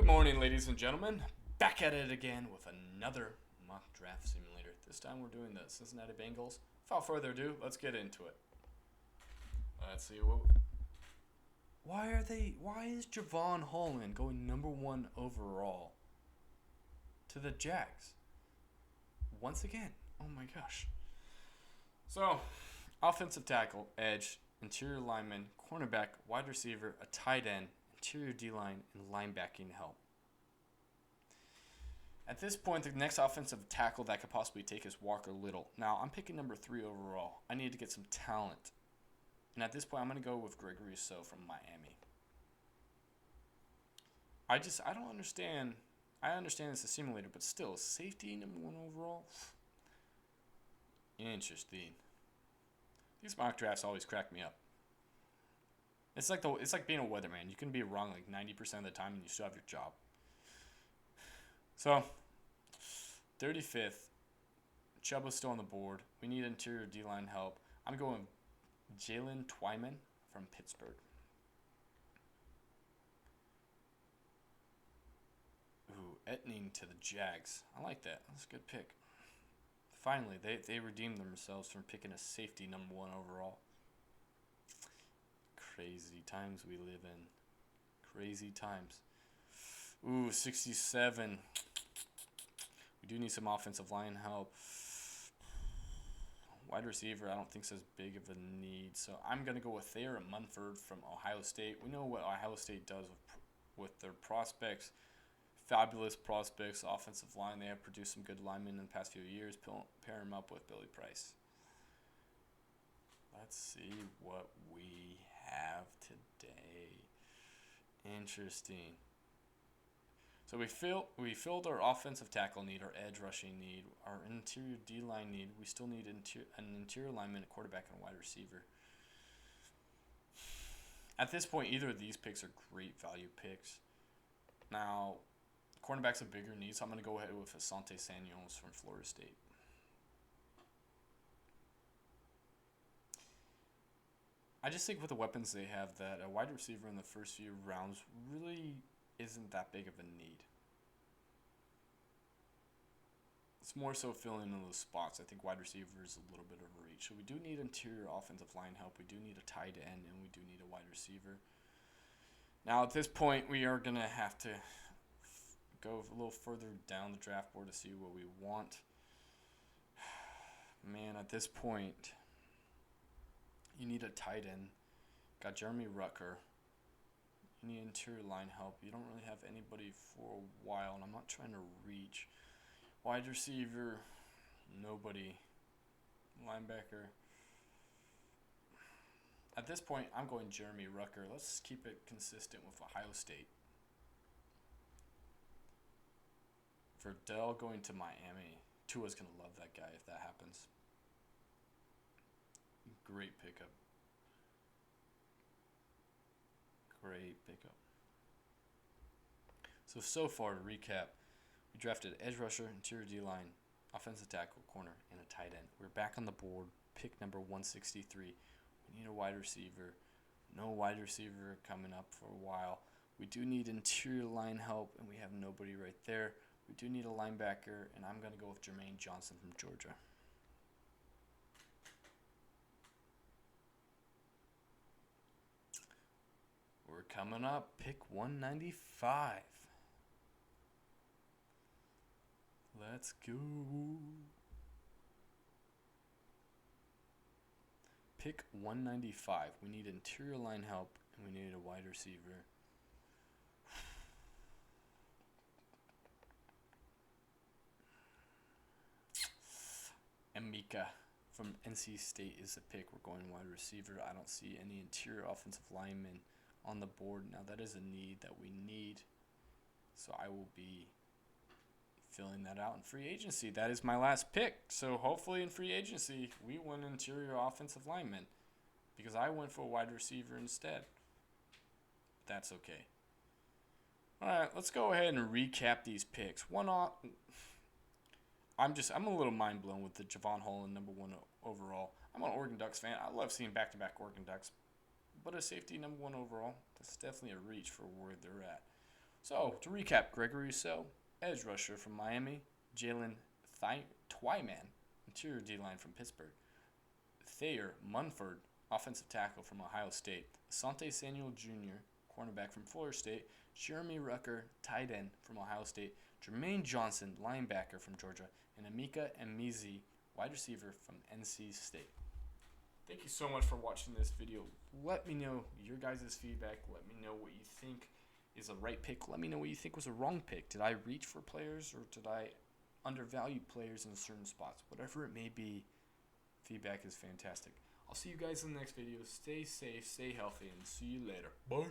Good morning, ladies and gentlemen. Back at it again with another mock draft simulator. This time we're doing the Cincinnati Bengals. Without further ado, let's get into it. Let's see what. Why is Javon Holland going #1 overall to the Jags? Once again. Oh my gosh. So, offensive tackle, edge, interior lineman, cornerback, wide receiver, a tight end, interior D-line, and linebacking help. At this point, the next offensive tackle that I could possibly take is Walker Little. Now, I'm picking #3 overall. I need to get some talent. And at this point, I'm going to go with Gregory So from Miami. I don't understand. I understand it's a simulator, but still, safety #1 overall? Interesting. These mock drafts always crack me up. It's like being a weatherman. You can be wrong like 90% of the time and you still have your job. So, 35th. Chuba's still on the board. We need interior D-line help. I'm going Jalen Twyman from Pittsburgh. Ooh, Etning to the Jags. I like that. That's a good pick. Finally, they redeemed themselves from picking a safety #1 overall. Crazy times we live in. Crazy times. Ooh, 67. We do need some offensive line help. Wide receiver, I don't think is as big of a need. So I'm going to go with Thayer Munford from Ohio State. We know what Ohio State does with their prospects. Fabulous prospects, offensive line. They have produced some good linemen in the past few years. Pair them up with Billy Price. Let's see what we have today. Interesting. So we filled our offensive tackle need, our edge rushing need, our interior D-line need. We still need an interior lineman, a quarterback, and a wide receiver. At this point, either of these picks are great value picks. Now, cornerback's a bigger need, so I'm going to go ahead with Asante Samuels from Florida State. I just think with the weapons they have that a wide receiver in the first few rounds really isn't that big of a need. It's more so filling in those spots. I think wide receiver is a little bit of a reach. So we do need interior offensive line help. We do need a tight end, and we do need a wide receiver. Now, at this point, we are going to have to go a little further down the draft board to see what we want. Man, at this point, you need a tight end. Got Jeremy Rucker. You need interior line help. You don't really have anybody for a while, and I'm not trying to reach. Wide receiver, nobody. Linebacker. At this point, I'm going Jeremy Rucker. Let's keep it consistent with Ohio State. Verdell going to Miami. Tua's going to love that guy if that happens. Great pickup. Great pickup. So far, to recap, we drafted edge rusher, interior D-line, offensive tackle, corner, and a tight end. We're back on the board, pick number 163. We need a wide receiver. No wide receiver coming up for a while. We do need interior line help, and we have nobody right there. We do need a linebacker, and I'm going to go with Jermaine Johnson from Georgia. We're coming up, pick 195. Let's go. Pick 195. We need interior line help, and we need a wide receiver. Emeka from NC State is the pick. We're going wide receiver. I don't see any interior offensive linemen on the board. Now, that is a need that we need, so I will be filling that out in free agency. That is my last pick. So hopefully in free agency, we win interior offensive linemen because I went for a wide receiver instead. That's okay. All right, let's go ahead and recap these picks. I'm a little mind blown with the Javon Holland #1 overall. I'm an Oregon Ducks fan. I love seeing back-to-back Oregon Ducks, but a safety #1 overall, that's definitely a reach for where they're at. So, to recap, Gregory Rousseau, edge rusher from Miami. Jalen Twyman, interior D-line from Pittsburgh. Thayer Munford, offensive tackle from Ohio State. Asante Samuel Jr., cornerback from Florida State. Jeremy Rucker, tight end from Ohio State. Jermaine Johnson, linebacker from Georgia. And Emeka Emizi, wide receiver from NC State. Thank you so much for watching this video. Let me know your guys' feedback. Let me know what you think is a right pick. Let me know what you think was a wrong pick. Did I reach for players or did I undervalue players in certain spots? Whatever it may be, feedback is fantastic. I'll see you guys in the next video. Stay safe, stay healthy, and see you later. Bye.